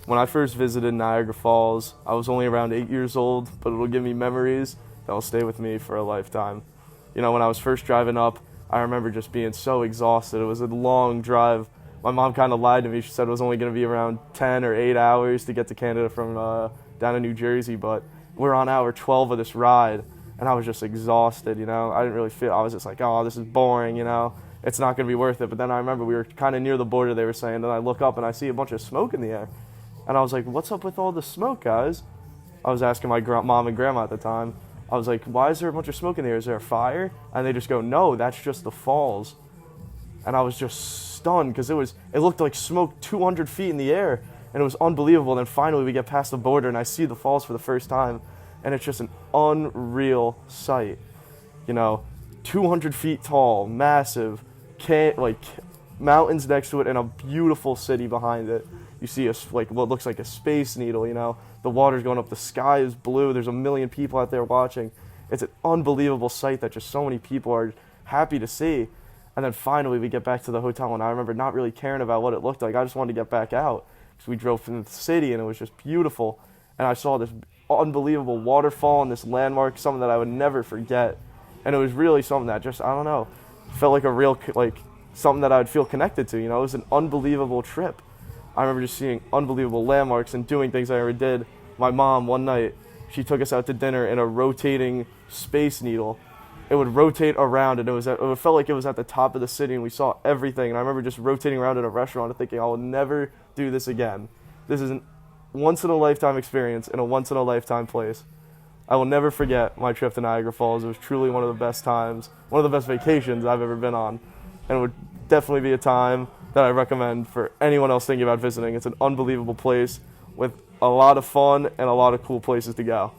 When I first visited Niagara Falls, I was only around 8 years old, but it'll give me memories that will stay with me for a lifetime. You know, when I was first driving up, I remember just being so exhausted. It was a long drive. My mom kind of lied to me. She said it was only going to be around 10 or 8 hours to get to Canada from down to New Jersey, but we're on hour 12 of this ride, and I was just exhausted, you know. I didn't really feel, I was just like, oh, this is boring, you know. It's not going to be worth it. But then I remember we were kind of near the border, they were saying, and I look up and I see a bunch of smoke in the air. And I was like, what's up with all the smoke, guys? I was asking my mom and grandma at the time. I was like, why is there a bunch of smoke in there? Is there a fire? And they just go, no, that's just the falls. And I was just stunned because it looked like smoke 200 feet in the air. And it was unbelievable. And then finally we get past the border and I see the falls for the first time. And it's just an unreal sight. You know, 200 feet tall, massive, mountains next to it and a beautiful city behind it. You see what looks like a space needle, you know. The water's going up, the sky is blue, there's a million people out there watching. It's an unbelievable sight that just so many people are happy to see. And then finally we get back to the hotel, and I remember not really caring about what it looked like. I just wanted to get back out. So we drove from the city, and it was just beautiful. And I saw this unbelievable waterfall and this landmark, something that I would never forget. And it was really something that just, I don't know, felt like a real, something that I would feel connected to, you know. It was an unbelievable trip. I remember just seeing unbelievable landmarks and doing things I never did. My mom, one night, she took us out to dinner in a rotating space needle. It would rotate around, and it felt like it was at the top of the city, and we saw everything. And I remember just rotating around in a restaurant and thinking, I will never do this again. This is a once-in-a-lifetime experience in a once-in-a-lifetime place. I will never forget my trip to Niagara Falls. It was truly one of the best times, one of the best vacations I've ever been on. And it would definitely be a time that I recommend for anyone else thinking about visiting. It's an unbelievable place with a lot of fun and a lot of cool places to go.